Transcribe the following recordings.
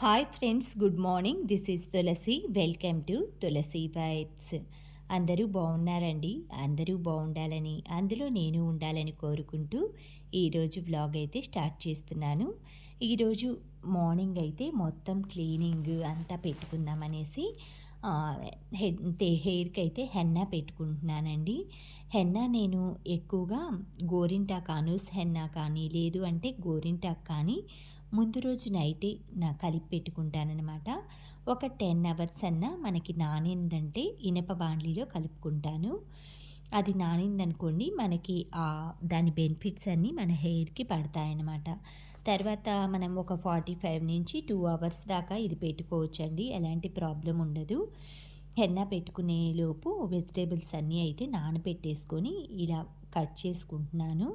Hi friends, good morning. This is Tulasi. Welcome to Tulasi vibes. అందరూ బాగున్నారండి. అందరూ బాగుండాలని, అందులో నేను ఉండాలని కోరుకుంటూ ఈరోజు వ్లాగ్ అయితే స్టార్ట్ చేస్తున్నాను. ఈరోజు మార్నింగ్ అయితే మొత్తం క్లీనింగ్ అంతా పెట్టుకుందామనేసి హెయిర్కి అయితే హెన్నా పెట్టుకుంటున్నానండి. హెన్నా నేను ఎక్కువగా గోరింటాకు అనూస్ హెన్నా కానీ, లేదు అంటే గోరింటాకు కానీ ముందు రోజు నైటే కలిపి పెట్టుకుంటాననమాట. ఒక 10 అవర్స్ అన్నా మనకి నానిందంటే ఇనప బాండ్లీలో కలుపుకుంటాను. అది నానిందనుకోండి, మనకి దాని బెనిఫిట్స్ అన్నీ మన హెయిర్కి పడతాయన్నమాట. తర్వాత మనం ఒక 45 నుంచి 2 అవర్స్ దాకా ఇది పెట్టుకోవచ్చండి. ఎలాంటి ప్రాబ్లం ఉండదు. హెన్నా పెట్టుకునే లోపు వెజిటేబుల్స్ అన్నీ అయితే నానబెట్టేసుకొని ఇలా కట్ చేసుకుంటున్నాను.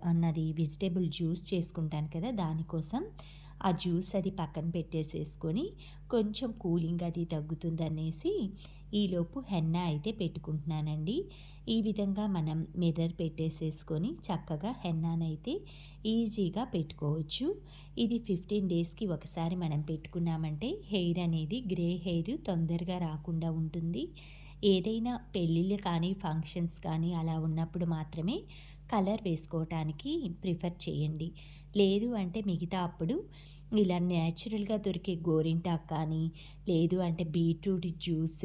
అన్నది వెజిటేబుల్ జ్యూస్ చేసుకుంటాను కదా, దానికోసం ఆ జ్యూస్ అది పక్కన పెట్టేసేసుకొని కొంచెం కూలింగ్ అది తగ్గుతుందనేసి ఈలోపు హెన్నా అయితే పెట్టుకుంటున్నానండి. ఈ విధంగా మనం మిర్రర్ పెట్టేసేసుకొని చక్కగా హెన్నానైతే ఈజీగా పెట్టుకోవచ్చు. ఇది 15 డేస్కి ఒకసారి మనం పెట్టుకున్నామంటే హెయిర్ అనేది గ్రే హెయిర్ తొందరగా రాకుండా ఉంటుంది. ఏదైనా పెళ్ళిళ్ళు కానీ, ఫంక్షన్స్ కానీ అలా ఉన్నప్పుడు మాత్రమే కలర్ వేసుకోవటానికి ప్రిఫర్ చేయండి. లేదు అంటే మిగతా అప్పుడు ఇలా న్యాచురల్గా దొరికే గోరింటాకు కానీ, లేదు అంటే బీట్రూట్ జ్యూస్,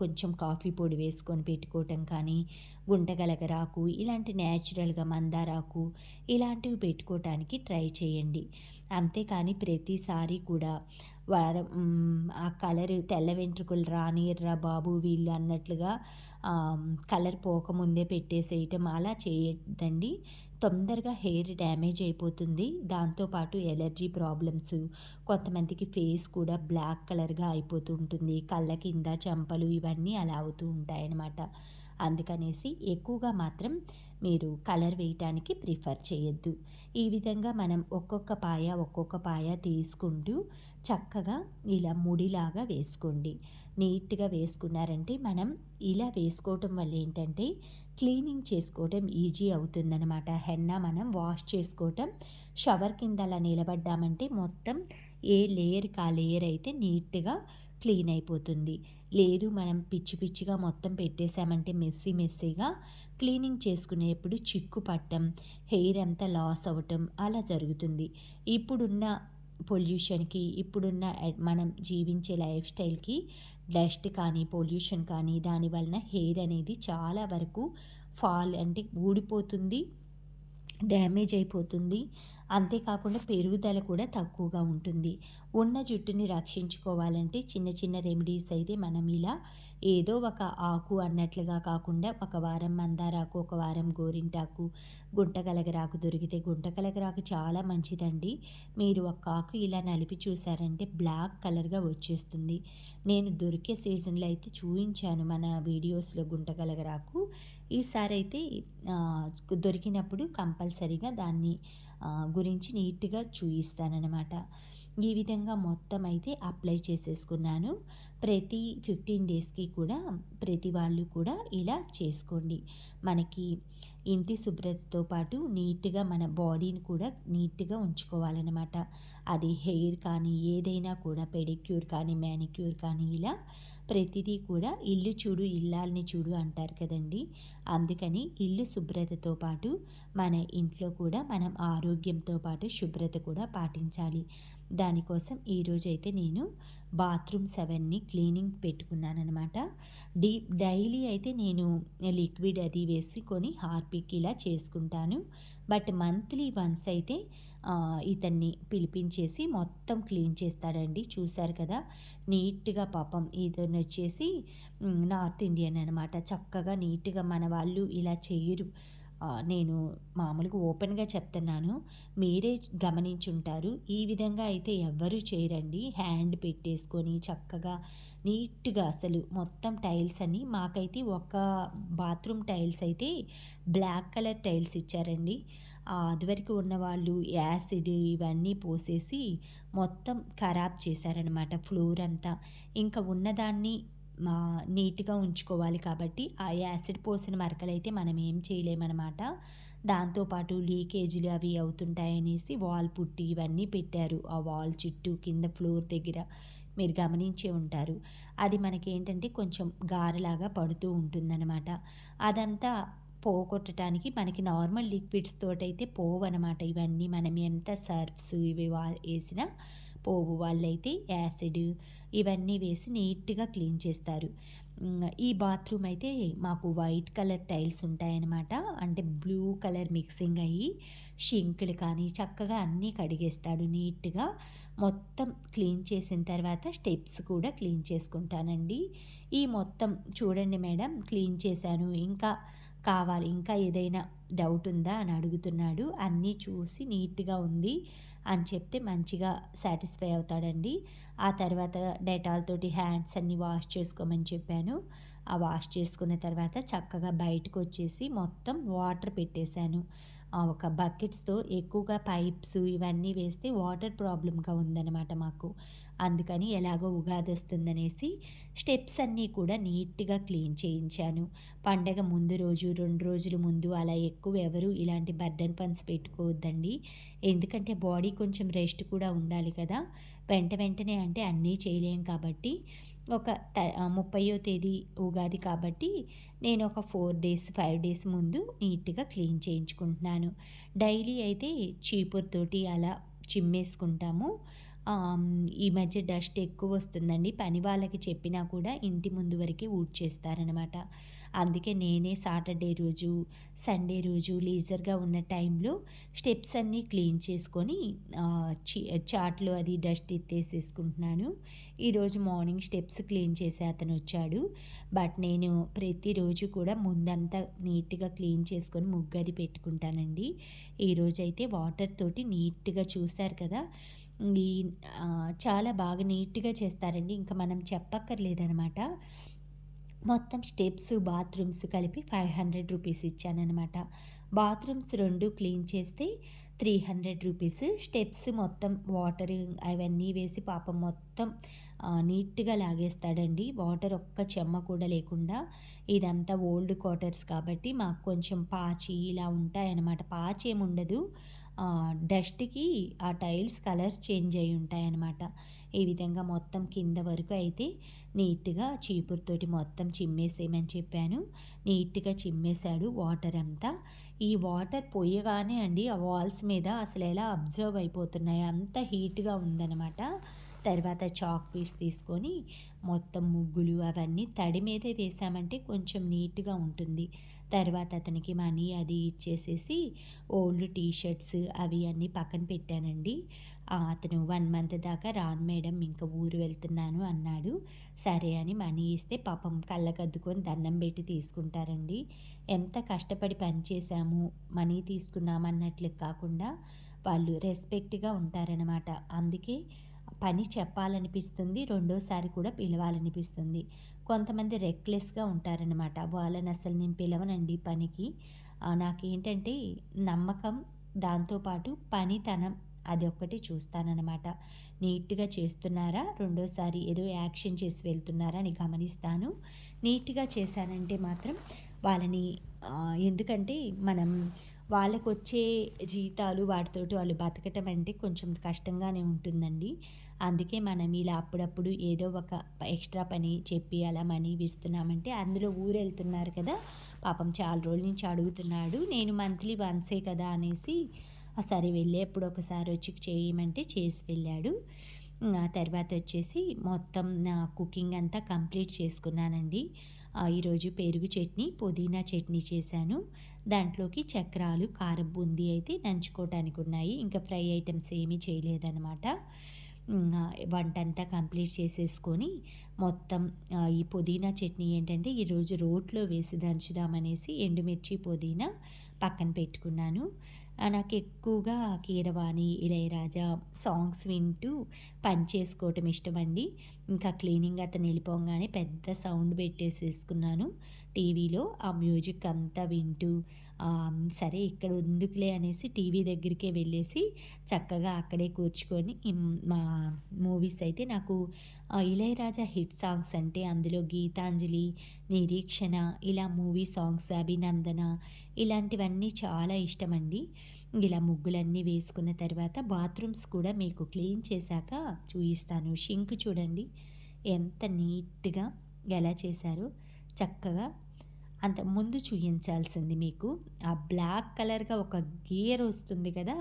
కొంచెం కాఫీ పొడి వేసుకొని పెట్టుకోవటం కానీ, గుంటగలగరాకు, ఇలాంటి న్యాచురల్గా మందారాకు ఇలాంటివి పెట్టుకోవటానికి ట్రై చేయండి. అంతేకాని ప్రతిసారి కూడా వారం ఆ కలర్ తెల్ల వెంట్రుకలు రానియర్రా బాబు వీళ్ళు అన్నట్లుగా కలర్ పోకముందే పెట్టేసేయటం అలా చేయొద్దండి. తొందరగా హెయిర్ డ్యామేజ్ అయిపోతుంది. దాంతోపాటు ఎలర్జీ ప్రాబ్లమ్స్, కొంతమందికి ఫేస్ కూడా బ్లాక్ కలర్గా అయిపోతూ ఉంటుంది. కళ్ళ కింద చెంపలు ఇవన్నీ అలా అవుతూ ఉంటాయన్నమాట. అందుకనేసి ఎక్కువగా మాత్రం మీరు కలర్ వేయటానికి ప్రిఫర్ చేయొద్దు. ఈ విధంగా మనం ఒక్కొక్క పాయ తీసుకుంటూ చక్కగా ఇలా ముడిలాగా వేసుకోండి. నీట్గా వేసుకున్నారంటే మనం ఇలా వేసుకోవటం వల్ల ఏంటంటే క్లీనింగ్ చేసుకోవటం ఈజీ అవుతుందన్నమాట. హెన్నా మనం వాష్ చేసుకోవటం షవర్ కింద అలా నిలబడ్డామంటే మొత్తం ఏ లేయర్కి ఆ లేయర్ అయితే నీట్గా క్లీన్ అయిపోతుంది. లేదు మనం పిచ్చి పిచ్చిగా మొత్తం పెట్టేశామంటే మెస్సీగా క్లీనింగ్ చేసుకునేప్పుడు చిక్కు పట్టడం, హెయిర్ అంతా లాస్ అవ్వటం అలా జరుగుతుంది. ఇప్పుడున్న పొల్యూషన్కి, ఇప్పుడున్న మనం జీవించే లైఫ్ స్టైల్కి డస్ట్ కానీ, పొల్యూషన్ కానీ దాని వలన హెయిర్ అనేది చాలా వరకు ఫాల్ అంటే ఊడిపోతుంది, డ్యామేజ్ అయిపోతుంది. అంతేకాకుండా పెరుగుదల కూడా తక్కువగా ఉంటుంది. ఉన్న జుట్టుని రక్షించుకోవాలంటే చిన్న చిన్న రెమెడీస్ అయితే మనం ఇలా ఏదో ఒక ఆకు అన్నట్లుగా కాకుండా ఒక వారం మందారాకు, ఒక వారం గోరింటాకు, గుంటగలగరాకు దొరికితే గుంటగలగరాకు చాలా మంచిదండి. మీరు ఒక ఆకు ఇలా నలిపి చూసారంటే బ్లాక్ కలర్గా వచ్చేస్తుంది. నేను దొరికే సీజన్లో అయితే చూపించాను మన వీడియోస్లో గుంటగలగరాకు. ఈసారి అయితే దొరికినప్పుడు కంపల్సరీగా దాన్ని గురించి నీట్గా చూపిస్తానన్నమాట. ఈ విధంగా మొత్తం అయితే అప్లై చేసేసుకున్నాను. ప్రతి 15 డేస్కి కూడా ప్రతి వాళ్ళు కూడా ఇలా చేసుకోండి. మనకి ఇంటి శుభ్రతతో పాటు నీట్గా మన బాడీని కూడా నీట్గా ఉంచుకోవాలన్నమాట. అది హెయిర్ కానీ ఏదైనా కూడా పెడిక్యూర్ కానీ, మ్యానిక్యూర్ కానీ ఇలా ప్రతిదీ కూడా ఇల్లు చూడు ఇల్లాల్ని చూడు అంటారు కదండి. అందుకని ఇల్లు శుభ్రతతో పాటు మన ఇంట్లో కూడా మనం ఆరోగ్యంతో పాటు శుభ్రత కూడా పాటించాలి. దానికోసం ఈరోజైతే నేను బాత్రూమ్స్ అవన్నీ క్లీనింగ్ పెట్టుకున్నానమాట. డైలీ అయితే నేను లిక్విడ్ అది వేసుకొని హార్పిక్ ఇలా చేసుకుంటాను. బట్ మంత్లీ వన్స్ అయితే ఇతన్ని పిలిపించేసి మొత్తం క్లీన్ చేస్తాడండి. చూశారు కదా, నీట్గా పాపం ఇతను వచ్చేసి నార్త్ ఇండియన్ అనమాట. చక్కగా నీట్గా మన వాళ్ళు ఇలా చేయరు. నేను మామూలుగా ఓపెన్గా చెప్తున్నాను, మీరే గమనించుంటారు. ఈ విధంగా అయితే ఎవ్వరూ చేయరండి. హ్యాండ్ పెట్టేసుకొని చక్కగా నీట్గా అసలు మొత్తం టైల్స్ అన్నీ మాకైతే ఒక బాత్రూమ్ టైల్స్ అయితే బ్లాక్ కలర్ టైల్స్ ఇచ్చారండి. అదివరకు ఉన్నవాళ్ళు యాసిడ్ ఇవన్నీ పోసేసి మొత్తం ఖరాబ్ చేశారనమాట ఫ్లోర్ అంతా. ఇంకా ఉన్నదాన్ని నీట్గా ఉంచుకోవాలి కాబట్టి ఆ యాసిడ్ పోసిన మరకలైతే మనం ఏం చేయలేమన్నమాట. దాంతోపాటు లీకేజీలు అవి అవుతుంటాయనేసి వాల్ పుట్టి ఇవన్నీ పెట్టారు. ఆ వాల్ చుట్టూ కింద ఫ్లోర్ దగ్గర మీరు గమనించే ఉంటారు. అది మనకేంటంటే కొంచెం గారెలాగా పడుతూ ఉంటుందనమాట. అదంతా పోగొట్టటానికి మనకి నార్మల్ లిక్విడ్స్ తోటైతే పోవనమాట ఇవన్నీ. మనం ఎంత సర్ఫ్స్ ఇవి ఏసినా పోవు. వాళ్ళైతే యాసిడ్ ఇవన్నీ వేసి నీట్‌గా క్లీన్ చేస్తారు. ఈ బాత్రూమ్ అయితే మాకు వైట్ కలర్ టైల్స్ ఉంటాయనమాట. అంటే బ్లూ కలర్ మిక్సింగ్ అయ్యి షింకులు కానీ చక్కగా అన్నీ కడిగేస్తాడు నీట్‌గా. మొత్తం క్లీన్ చేసిన తర్వాత స్టెప్స్ కూడా క్లీన్ చేసుకుంటానండి. ఈ మొత్తం చూడండి మేడం క్లీన్ చేశాను. ఇంకా కావాలి, ఇంకా ఏదైనా డౌట్ ఉందా అని అడుగుతున్నాడు. అన్నీ చూసి నీట్‌గా ఉంది అని చెప్తే మంచిగా సాటిస్ఫై అవుతాడండి. ఆ తర్వాత డెటాల్ తోటి హ్యాండ్స్ అన్నీ వాష్ చేసుకోమని చెప్పాను. ఆ వాష్ చేసుకున్న తర్వాత చక్కగా బయటకొచ్చేసి మొత్తం వాటర్ పెట్టేశాను. ఒక బకెట్స్‌తో ఎక్కువగా పైప్స్ ఇవన్నీ వేస్తే వాటర్ ప్రాబ్లమ్‌గా ఉందనమాట మాకు. అందుకని ఎలాగో ఉగాదొస్తుందనేసి స్టెప్స్ అన్నీ కూడా నీట్‌గా క్లీన్ చేయించాను. పండగ ముందు రోజు, 2 రోజుల ముందు అలా ఎక్కువ ఎవరు ఇలాంటి బర్డెన్ పన్స్ పెట్టుకోవద్దండి. ఎందుకంటే బాడీ కొంచెం రెస్ట్ కూడా ఉండాలి కదా! వెంటనే అంటే అన్నీ చేయలేం కాబట్టి ఒక 30వ తేదీ ఉగాది కాబట్టి నేను ఒక 4 డేస్, 5 డేస్ ముందు నీట్‌గా క్లీన్ చేయించుకుంటున్నాను. డైలీ అయితే చీపురుతోటి అలా చిమ్మేసుకుంటాము. ఈ మధ్య డస్ట్ ఎక్కువొస్తుందండి. పని వాళ్ళకి చెప్పినా కూడా ఇంటి ముందు వరకే ఊడ్చేస్తారనమాట. అందుకే నేనే సాటర్డే రోజు, సండే రోజు లీజర్‌గా ఉన్న టైంలో స్టెప్స్ అన్నీ క్లీన్ చేసుకొని చార్ట్‌లో అది డస్ట్ ఎత్తేసేసుకుంటున్నాను. ఈరోజు మార్నింగ్ స్టెప్స్ క్లీన్ చేసే అతనొచ్చాడు. బట్ నేను ప్రతిరోజు కూడా ముందంతా నీట్‌గా క్లీన్ చేసుకొని ముగ్గది పెట్టుకుంటానండి. ఈరోజైతే వాటర్ తోటి నీట్‌గా చూసారు కదా! ఈ చాలా బాగా నీట్‌గా చేస్తారండి. ఇంక మనం చెప్పక్కర్లేదనమాట. మొత్తం స్టెప్స్, బాత్రూమ్స్ కలిపి రూ. 500 ఇచ్చాననమాట. బాత్రూమ్స్ 2 క్లీన్ చేస్తే రూ. 300. స్టెప్స్ మొత్తం వాటర్ అవన్నీ వేసి పాపం మొత్తం నీట్‌గా లాగేస్తాడండి. వాటర్ ఒక్క చెమ్మ కూడా లేకుండా. ఇదంతా ఓల్డ్ క్వార్టర్స్ కాబట్టి మాకు కొంచెం పాచి ఇలా ఉంటాయన్నమాట. పాచేముండదు. డస్ట్‌కి ఆ టైల్స్ కలర్స్ చేంజ్ అయ్యి ఉంటాయన్నమాట. ఈ విధంగా మొత్తం కింద వరకు అయితే నీట్‌గా చీపురుతోటి మొత్తం చిమ్మేసేయమని చెప్పాను. నీట్‌గా చిమ్మేశాడు వాటర్ అంతా. ఈ వాటర్ పొయ్యగానే అండి ఆ వాల్స్ మీద అసలెలా అబ్జర్వ్ అయిపోతున్నాయి. అంత హీట్‌గా ఉందనమాట. తర్వాత చాక్ పీస్ తీసుకొని మొత్తం ముగ్గులు అవన్నీ తడి మీదే వేసామంటే కొంచెం నీట్‌గా ఉంటుంది. తర్వాత అతనికి మనీ అది ఇచ్చేసేసి ఓల్డ్ టీ షర్ట్స్ అవి అన్నీ పక్కన పెట్టానండి. అతను 1 మంత్ దాకా రాను మేడం ఇంక ఊరు వెళ్తున్నాను అన్నాడు. సరే అని మనీ ఇస్తే పాపం కళ్ళకద్దుకొని దండం పెట్టి తీసుకుంటారండి. ఎంత కష్టపడి పని చేశాము, మనీ తీసుకున్నామన్నట్లు కాకుండా వాళ్ళు రెస్పెక్ట్‌గా ఉంటారనమాట. అందుకే పని చెప్పాలనిపిస్తుంది. రెండోసారి కూడా పిలవాలనిపిస్తుంది. కొంతమంది రెక్లెస్‌గా ఉంటారనమాట. వాళ్ళని అసలు నేను పిలవనండి పనికి. నాకేంటంటే నమ్మకం, దాంతో పాటు పనితనం అదొక్కటి చూస్తాననమాట. నీట్‌గా చేస్తున్నారా? రెండోసారి ఏదో యాక్షన్ చేసి వెళ్తున్నారా అని గమనిస్తాను. నీట్‌గా చేశానంటే మాత్రం వాళ్ళని ఎందుకంటే మనం వాళ్ళకొచ్చే జీతాలు వాటితోటి వాళ్ళు బతకటం అంటే కొంచెం కష్టంగానే ఉంటుందండి. అందుకే మనం ఇలా అప్పుడప్పుడు ఏదో ఒక ఎక్స్‌ట్రా పని చెప్పి అలా మనీ ఇస్తున్నామంటే అందులో ఊరెళ్తున్నారు కదా! పాపం చాలా రోజుల నుంచి అడుగుతున్నాడు. నేను మంత్లీ వన్సే కదా అనేసి సరే వెళ్ళేప్పుడు ఒకసారి వచ్చి చేయమంటే చేసి వెళ్ళాడు. ఆ తర్వాత వచ్చేసి మొత్తం నా కుకింగ్ అంతా కంప్లీట్ చేసుకున్నానండి. ఈరోజు పెరుగు చట్నీ, పుదీనా చట్నీ చేశాను. దాంట్లోకి చక్రాలు, కారం బూందీ అయితే నంచుకోవటానికి ఉన్నాయి. ఇంకా ఫ్రై ఐటెమ్స్ ఏమీ చేయలేదనమాట. వంటంతా కంప్లీట్ చేసేసుకొని మొత్తం ఈ పుదీనా చట్నీ ఏంటంటే ఈరోజు రోట్లో వేసి దంచుదామనేసి ఎండుమిర్చి, పుదీనా పక్కన పెట్టుకున్నాను. నాకు ఎక్కువగా కీరవాణి, ఇళయరాజా సాంగ్స్ వింటూ పని చేసుకోవటం ఇష్టమండి. ఇంకా క్లీనింగ్ అతను వెళ్ళిపోగానే పెద్ద సౌండ్ పెట్టేసేసుకున్నాను టీవీలో. ఆ మ్యూజిక్ అంతా వింటూ సరే ఇక్కడ ఎందుకులే అనేసి టీవీ దగ్గరికే వెళ్ళేసి చక్కగా అక్కడే కూర్చుకొని మా మూవీస్ అయితే నాకు ఇళయరాజా హిట్ సాంగ్స్ అంటే అందులో గీతాంజలి, నిరీక్షణ ఇలా మూవీ సాంగ్స్, అభినందన ఇలాంటివన్నీ చాలా ఇష్టమండి. ఇలా ముగ్గులన్నీ వేసుకున్న తర్వాత బాత్రూమ్స్ కూడా మీకు క్లీన్ చేశాక చూయిస్తాను. షింక్ చూడండి ఎంత నీట్‌గా ఎలా చేశారో చక్కగా. అంత ముందు చూయించాల్సింది మీకు. ఆ బ్లాక్ కలర్‌గా ఒక గీర్ వస్తుంది కదా!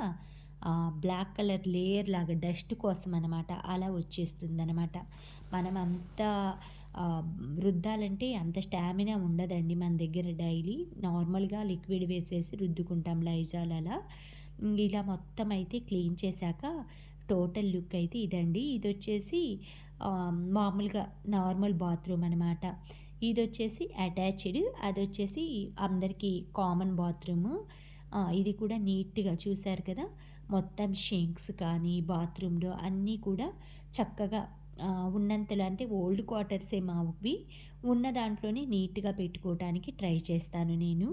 ఆ బ్లాక్ కలర్ లేయర్ లాగా డస్ట్ కోసం అనమాట. అలా వచ్చేస్తుందనమాట. మనం అంత ఆహ్, రుద్దాలంటే అంత స్టామినా ఉండదండి మన దగ్గర డైలీ. నార్మల్‌గా లిక్విడ్ వేసేసి రుద్దుకుంటాం లైజాల్ అలా. ఇలా మొత్తం అయితే క్లీన్ చేశాక టోటల్ లుక్ అయితే ఇదండి. ఇదొచ్చేసి మామూలుగా నార్మల్ బాత్రూమ్ అనమాట. ఇదొచ్చేసి అటాచ్డ్. అదొచ్చేసి అందరికీ కామన్ బాత్రూము. ఇది కూడా నీట్‌గా చూసారు కదా! మొత్తం షింక్స్ కానీ, బాత్రూమ్‌లో అన్నీ కూడా చక్కగా ఉన్నంతలో అంటే ఓల్డ్ క్వార్టర్సే మావి. ఉన్న దాంట్లోనే నీట్‌గా పెట్టుకోవటానికి ట్రై చేస్తాను నేను.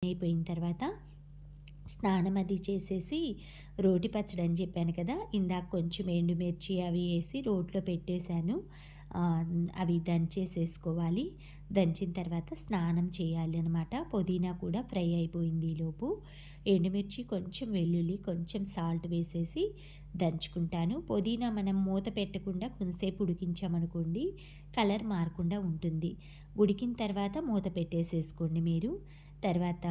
అయిపోయిన తర్వాత స్నానం అది చేసేసి రోటి పచ్చడి అని చెప్పాను కదా! ఇందాక కొంచెం ఎండుమిర్చి అవి ఏసి రోట్లో పెట్టేశాను. అవి దంచేసేసుకోవాలి. దంచిన తర్వాత స్నానం చేయాలి అనమాట. పుదీనా కూడా ఫ్రై అయిపోయింది ఈలోపు. ఎండుమిర్చి, కొంచెం వెల్లుల్లి, కొంచెం సాల్ట్ వేసేసి దంచుకుంటాను. పుదీనా మనం మూత పెట్టకుండా కొంతసేపు ఉడికించామనుకోండి కలర్ మారకుండా ఉంటుంది. ఉడికిన తర్వాత మూత పెట్టేసేసుకోండి మీరు. తర్వాత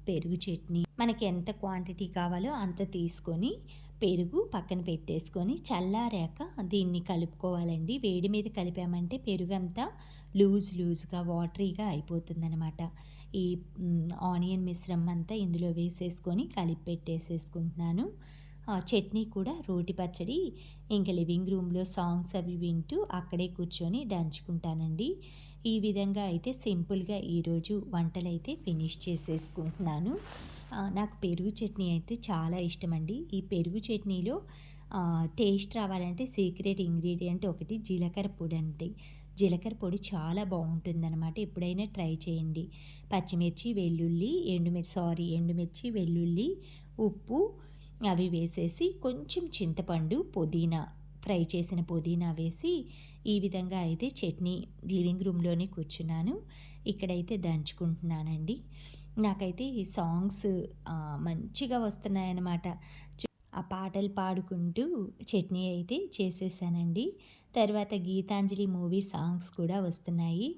పెరుగు చట్నీ మనకి ఎంత క్వాంటిటీ కావాలో అంత తీసుకొని పెరుగు పక్కన పెట్టేసుకొని చల్లారాక దీన్ని కలుపుకోవాలండి. వేడి మీద కలిపామంటే పెరుగంతా లూజ్‌గా వాటరీగా అయిపోతుందనమాట. ఈ ఆనియన్ మిశ్రమం అంతా ఇందులో వేసేసుకొని కలిపి పెట్టేసేసుకుంటున్నాను. చట్నీ కూడా రోటి పచ్చడి ఇంక లివింగ్ రూమ్‌లో సాంగ్స్ అవి వింటూ అక్కడే కూర్చొని దంచుకుంటానండి. ఈ విధంగా అయితే సింపుల్‌గా ఈరోజు వంటలైతే ఫినిష్ చేసేసుకుంటున్నాను. నాకు పెరుగు చట్నీ అయితే చాలా ఇష్టమండి. ఈ పెరుగు చట్నీలో టేస్ట్ రావాలంటే సీక్రెట్ ఇంగ్రీడియంట్ ఒకటి జీలకర్ర పొడి అండి. జీలకర్ర పొడి చాలా బావుంటుందనమాట. ఎప్పుడైనా ట్రై చేయండి. పచ్చిమిర్చి, వెల్లుల్లి, ఎండుమిర్చి, వెల్లుల్లి, ఉప్పు అవి వేసేసి కొంచెం చింతపండు, పుదీనా ఫ్రై చేసిన పుదీనా వేసి ఈ విధంగా అయితే చట్నీ లివింగ్ రూమ్‌లోనే కూర్చున్నాను. ఇక్కడైతే దంచుకుంటున్నానండి. నాకైతే ఈ సాంగ్స్ మంచిగా వస్తున్నాయన్నమాట. ఆ పాటలు పాడుకుంటూ చట్నీ అయితే చేసేసానండి. తర్వాత గీతాంజలి మూవీ సాంగ్స్ కూడా వస్తున్నాయి.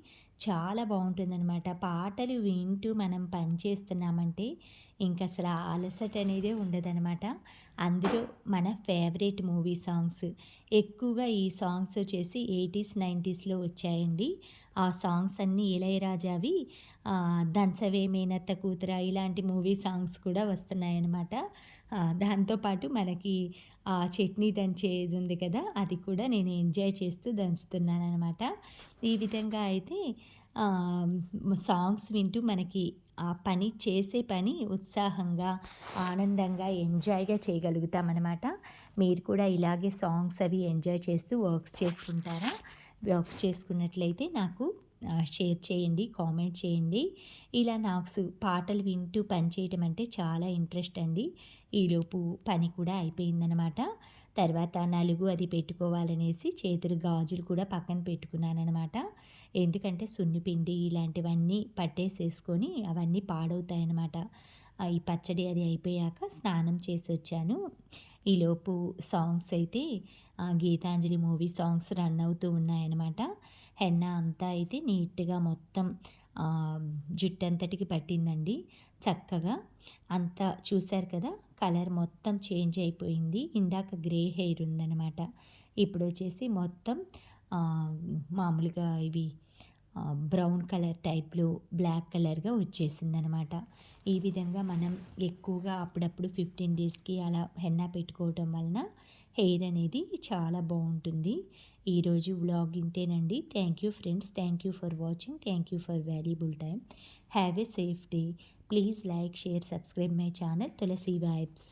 చాలా బావుంటుందనమాట. పాటలు వింటూ మనం పని చేస్తున్నామంటే ఇంకసల ఆ అలసట అనేదే ఉండదనమాట. అందులో మన ఫేవరెట్ మూవీ సాంగ్స్. ఎక్కువగా ఈ సాంగ్స్ వచ్చేసి 80స్, 90స్‌లో వచ్చాయండి. ఆ సాంగ్స్ అన్నీ ఇళయరాజావి. 'దంచవే మేనత్త కూతురా' ఇలాంటి మూవీ సాంగ్స్ కూడా వస్తున్నాయన్నమాట. దాంతో పాటు మనకి చట్నీ దంచేది ఉంది కదా! అది కూడా నేను ఎంజాయ్ చేస్తూ దంచుతున్నాననమాట. ఈ విధంగా అయితే సాంగ్స్ వింటూ మనకి ఆ పని చేసే పని ఉత్సాహంగా, ఆనందంగా, ఎంజాయ్‌గా చేయగలుగుతామనమాట. మీరు కూడా ఇలాగే సాంగ్స్ అవి ఎంజాయ్ చేస్తూ వర్క్స్ చేసుకుంటారా? వర్క్స్ చేసుకున్నట్లయితే నాకు షేర్ చేయండి, కామెంట్ చేయండి. ఇలా నాకు పాటలు వింటూ పని చేయటం అంటే చాలా ఇంట్రెస్ట్ అండి. ఈలోపు పని కూడా అయిపోయిందనమాట. తర్వాత నలుగు అది పెట్టుకోవాలనేసి చేతులు గాజులు కూడా పక్కన పెట్టుకున్నాననమాట. ఎందుకంటే సున్నిపిండి ఇలాంటివన్నీ పట్టేసేసుకొని అవన్నీ పాడవుతాయన్నమాట. ఈ పచ్చడి అది అయిపోయాక స్నానం చేసొచ్చాను. ఈలోపు సాంగ్స్ అయితే గీతాంజలి మూవీ సాంగ్స్ రన్ అవుతూ ఉన్నాయన్నమాట. హెన్నా అంతా అయితే నీట్‌గా మొత్తం జుట్టంతటికి పట్టిందండి. చక్కగా అంతా చూసారు కదా! కలర్ మొత్తం చేంజ్ అయిపోయింది. ఇందాక గ్రే హెయిర్ ఉందనమాట. ఇప్పుడొచ్చేసి మొత్తం మామూలుగా ఇవి బ్రౌన్ కలర్ టైప్‌లో బ్లాక్ కలర్‌గా వచ్చేసిందనమాట. ఈ విధంగా మనం ఎక్కువగా అప్పుడప్పుడు 15 డేస్‌కి అలా హెన్నా పెట్టుకోవటం వలన హెయిర్ అనేది చాలా బావుంటుంది. ఈరోజు వ్లాగ్ ఇంతేనండి. Thank you friends. Thank you for watching. Thank you for valuable time. Have a safe day. Please like, share, subscribe my channel Tulasi vibes.